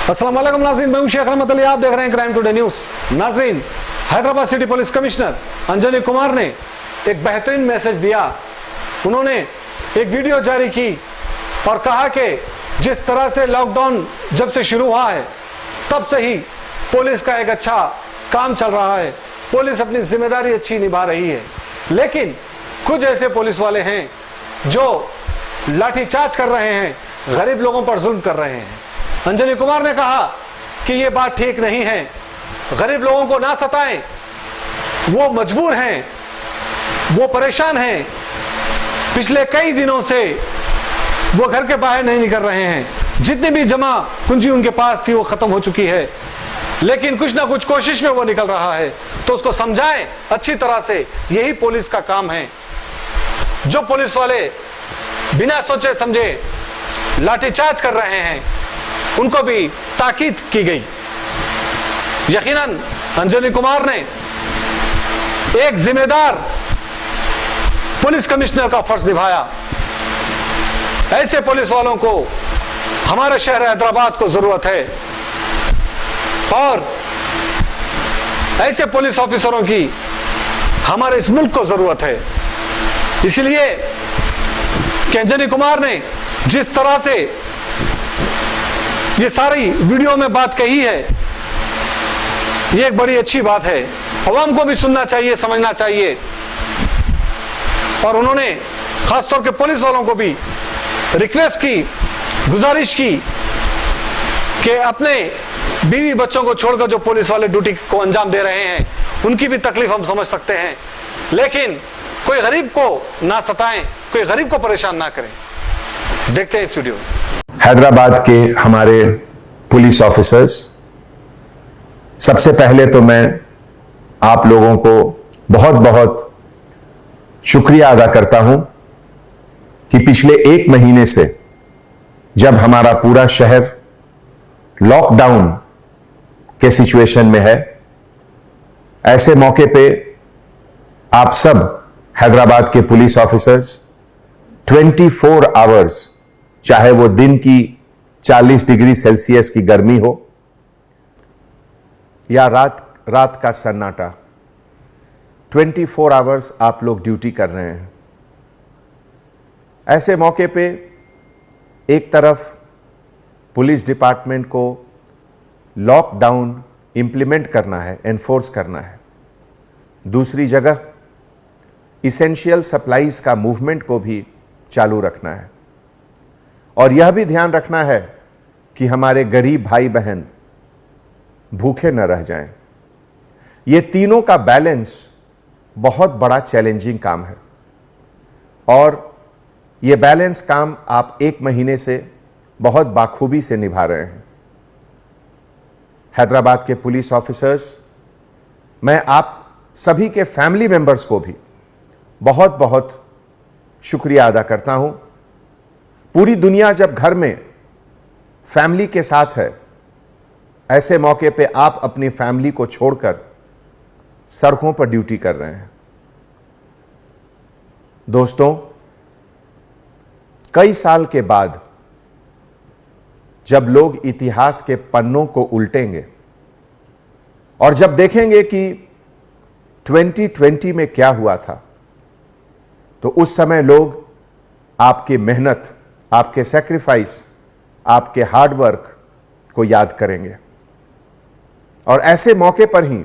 अस्सलाम वालेकुम नाज़रीन, मैं हूं शेख रहमत अली, आप देख रहे हैं क्राइम टुडे न्यूज। नाज़रीन, Hyderabad city police commissioner Anjani Kumar ने एक बेहतरीन मैसेज दिया। उन्होंने एक वीडियो जारी की और कहा कि जिस तरह से लॉकडाउन जब से शुरू हुआ है तब से ही पुलिस का एक अच्छा काम चल रहा है, पुलिस अपनी जिम्मेदारी अच्छी निभा रही है। लेकिन कुछ ऐसे पुलिस वाले हैं जो लाठीचार्ज कर रहे हैं, गरीब लोगों पर जुल्म कर रहे हैं। अंजनी कुमार ने कहा कि यह बात ठीक नहीं है, गरीब लोगों को ना सताएं, वो मजबूर हैं, वो परेशान हैं, पिछले कई दिनों से वो घर के बाहर नहीं निकल रहे हैं, जितनी भी जमा पूंजी उनके पास थी वो खत्म हो चुकी है, लेकिन कुछ ना कुछ कोशिश में वो निकल रहा है। तो उसको समझाएं अच्छी तरह से, यही पुलिस का काम है। जो पुलिस वाले बिना सोचे समझे लाठीचार्ज कर रहे हैं उनको भी ताकीद की गई। यकीनन अंजनी कुमार ने एक जिम्मेदार पुलिस कमिश्नर का फर्ज निभाया। ऐसे पुलिस वालों को हमारे शहर हैदराबाद को जरूरत है और ऐसे पुलिस ऑफिसरों की हमारे इस मुल्क को जरूरत है। इसलिए कि अंजनी कुमार ने जिस तरह से ये सारी वीडियो में बात कही है, ये एक बड़ी अच्छी बात है। अवाम को भी सुनना चाहिए, समझना चाहिए। और उन्होंने खासतौर के पुलिस वालों को भी रिक्वेस्ट की, गुजारिश की कि अपने बीवी बच्चों को छोड़कर जो पुलिस वाले ड्यूटी को अंजाम दे रहे हैं उनकी भी तकलीफ हम समझ सकते हैं, लेकिन कोई गरीब को ना सताएं, कोई गरीब को परेशान ना करें। देखते हैं इस वीडियो में। हैदराबाद के हमारे पुलिस ऑफिसर्स, सबसे पहले तो मैं आप लोगों को बहुत बहुत शुक्रिया अदा करता हूं कि पिछले एक महीने से जब हमारा पूरा शहर लॉकडाउन के सिचुएशन में है, ऐसे मौके पे आप सब हैदराबाद के पुलिस ऑफिसर्स 24 आवर्स, चाहे वो दिन की 40 डिग्री सेल्सियस की गर्मी हो या रात का सन्नाटा, 24 आवर्स आप लोग ड्यूटी कर रहे हैं। ऐसे मौके पे एक तरफ पुलिस डिपार्टमेंट को लॉकडाउन इंप्लीमेंट करना है, एनफोर्स करना है, दूसरी जगह इसेंशियल सप्लाईज का मूवमेंट को भी चालू रखना है और यह भी ध्यान रखना है कि हमारे गरीब भाई बहन भूखे न रह जाएं। ये तीनों का बैलेंस बहुत बड़ा चैलेंजिंग काम है और ये बैलेंस काम आप एक महीने से बहुत बाखूबी से निभा रहे हैं। हैदराबाद के पुलिस ऑफिसर्स, मैं आप सभी के फैमिली मेंबर्स को भी बहुत बहुत शुक्रिया अदा करता हूं। पूरी दुनिया जब घर में फैमिली के साथ है, ऐसे मौके पे आप अपनी फैमिली को छोड़कर सड़कों पर ड्यूटी कर रहे हैं। दोस्तों, कई साल के बाद जब लोग इतिहास के पन्नों को उल्टेंगे और जब देखेंगे कि 2020 में क्या हुआ था, तो उस समय लोग आपकी मेहनत, आपके सैक्रिफाइस, आपके हार्डवर्क को याद करेंगे और ऐसे मौके पर ही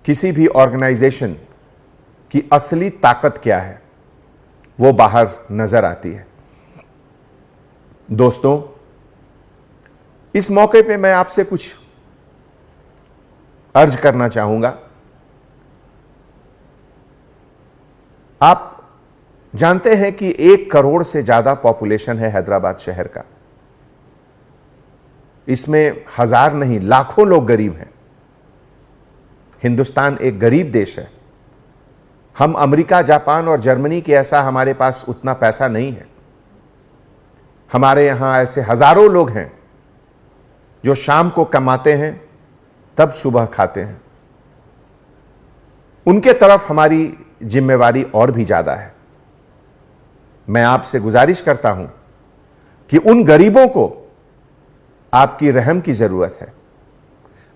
किसी भी ऑर्गेनाइजेशन की असली ताकत क्या है वो बाहर नजर आती है। दोस्तों, इस मौके पे मैं आपसे कुछ अर्ज करना चाहूंगा। आप जानते हैं कि 1 करोड़ से ज्यादा पॉपुलेशन है हैदराबाद शहर का। इसमें हजार नहीं, लाखों लोग गरीब हैं। हिंदुस्तान एक गरीब देश है। हम अमेरिका, जापान और जर्मनी के ऐसा हमारे पास उतना पैसा नहीं है। हमारे यहां ऐसे हजारों लोग हैं जो शाम को कमाते हैं तब सुबह खाते हैं। उनके तरफ हमारी जिम्मेवारी और भी ज्यादा है। मैं आपसे गुजारिश करता हूं कि उन गरीबों को आपकी रहम की जरूरत है,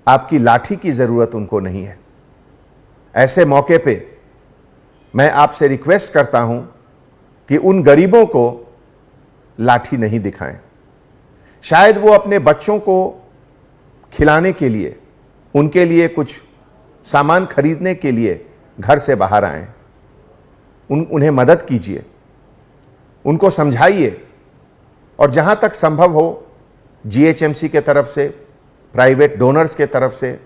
आपकी लाठी की जरूरत उनको नहीं है। ऐसे मौके पे मैं आपसे रिक्वेस्ट करता हूं कि उन गरीबों को लाठी नहीं दिखाएं। शायद वो अपने बच्चों को खिलाने के लिए, उनके लिए कुछ सामान खरीदने के लिए घर से बाहर आए। उन्हें मदद कीजिए, उनको समझाइए, और जहां तक संभव हो जीएचएमसी के तरफ से, प्राइवेट डोनर्स के तरफ से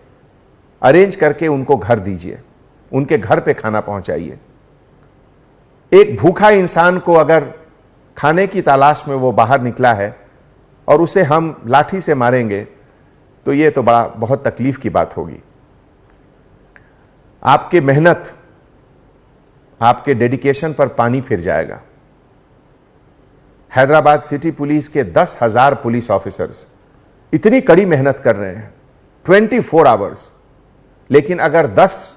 अरेंज करके उनको घर दीजिए, उनके घर पे खाना पहुंचाइए। एक भूखा इंसान को अगर खाने की तलाश में वो बाहर निकला है और उसे हम लाठी से मारेंगे तो ये तो बहुत तकलीफ की बात होगी। आपके मेहनत, आपके डेडिकेशन पर पानी फिर जाएगा। हैदराबाद सिटी पुलिस के 10,000 पुलिस ऑफिसर्स इतनी कड़ी मेहनत कर रहे हैं 24 आवर्स, लेकिन अगर 10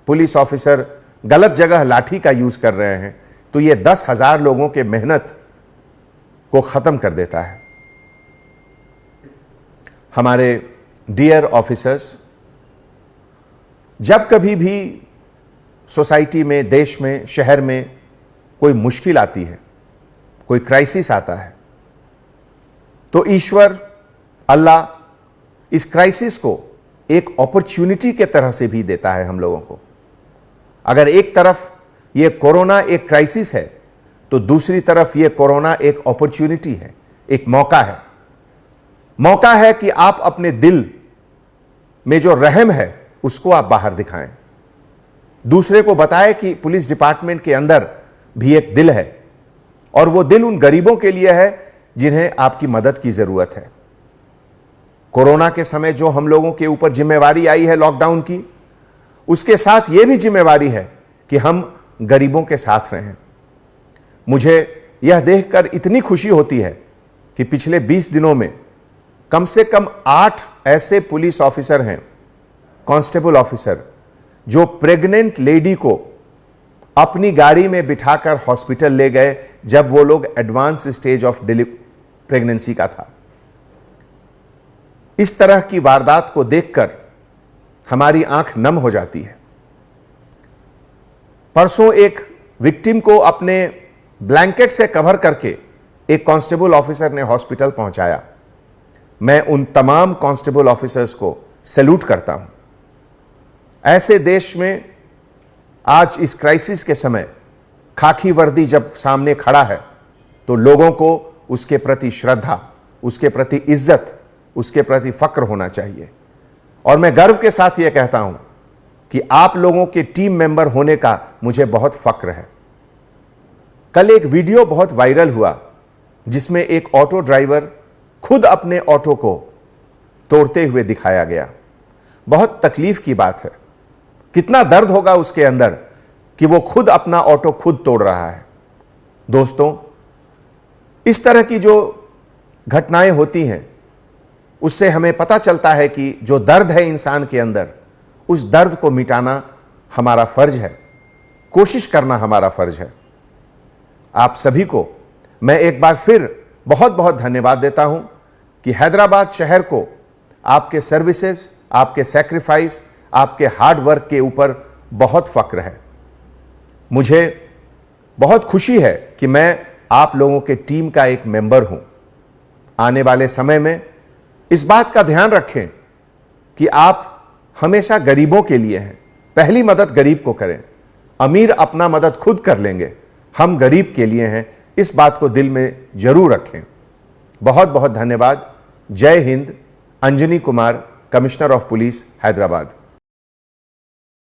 पुलिस ऑफिसर गलत जगह लाठी का यूज कर रहे हैं तो ये 10,000 लोगों के मेहनत को खत्म कर देता है। हमारे डियर ऑफिसर्स, जब कभी भी सोसाइटी में, देश में, शहर में कोई मुश्किल आती है, कोई क्राइसिस आता है, तो ईश्वर, अल्लाह इस क्राइसिस को एक अपॉर्चुनिटी के तरह से भी देता है हम लोगों को। अगर एक तरफ ये कोरोना एक क्राइसिस है तो दूसरी तरफ ये कोरोना एक अपॉर्चुनिटी है, एक मौका है। मौका है कि आप अपने दिल में जो रहम है उसको आप बाहर दिखाएं, दूसरे को बताएं कि पुलिस डिपार्टमेंट के अंदर भी एक दिल है, और वो दिल उन गरीबों के लिए है जिन्हें आपकी मदद की जरूरत है। कोरोना के समय जो हम लोगों के ऊपर जिम्मेवारी आई है लॉकडाउन की, उसके साथ यह भी जिम्मेवारी है कि हम गरीबों के साथ रहें। मुझे यह देखकर इतनी खुशी होती है कि पिछले 20 दिनों में कम से कम 8 ऐसे पुलिस ऑफिसर हैं, कांस्टेबल ऑफिसर, जो प्रेग्नेंट लेडी को अपनी गाड़ी में बिठाकर हॉस्पिटल ले गए जब वो लोग एडवांस स्टेज ऑफ प्रेगनेंसी का था। इस तरह की वारदात को देखकर हमारी आंख नम हो जाती है। परसों एक विक्टिम को अपने ब्लैंकेट से कवर करके एक कांस्टेबल ऑफिसर ने हॉस्पिटल पहुंचाया। मैं उन तमाम कांस्टेबल ऑफिसर्स को सैल्यूट करता हूं। ऐसे देश में आज इस क्राइसिस के समय खाकी वर्दी जब सामने खड़ा है तो लोगों को उसके प्रति श्रद्धा, उसके प्रति इज्जत, उसके प्रति फक्र होना चाहिए। और मैं गर्व के साथ यह कहता हूं कि आप लोगों के टीम मेंबर होने का मुझे बहुत फक्र है। कल एक वीडियो बहुत वायरल हुआ जिसमें एक ऑटो ड्राइवर खुद अपने ऑटो को तोड़ते हुए दिखाया गया। बहुत तकलीफ की बात है। कितना दर्द होगा उसके अंदर कि वो खुद अपना ऑटो खुद तोड़ रहा है। दोस्तों, इस तरह की जो घटनाएं होती हैं उससे हमें पता चलता है कि जो दर्द है इंसान के अंदर, उस दर्द को मिटाना हमारा फर्ज है, कोशिश करना हमारा फर्ज है। आप सभी को मैं एक बार फिर बहुत बहुत धन्यवाद देता हूं कि हैदराबाद शहर को आपके सर्विसेज, आपके सैक्रिफाइस, आपके हार्ड वर्क के ऊपर बहुत फक्र है। मुझे बहुत खुशी है कि मैं आप लोगों के टीम का एक मेंबर हूं। आने वाले समय में इस बात का ध्यान रखें कि आप हमेशा गरीबों के लिए हैं। पहली मदद गरीब को करें। अमीर अपना मदद खुद कर लेंगे, हम गरीब के लिए हैं। इस बात को दिल में जरूर रखें। बहुत बहुत धन्यवाद। जय Hind. Anjani Kumar, commissioner of police, Hyderabad.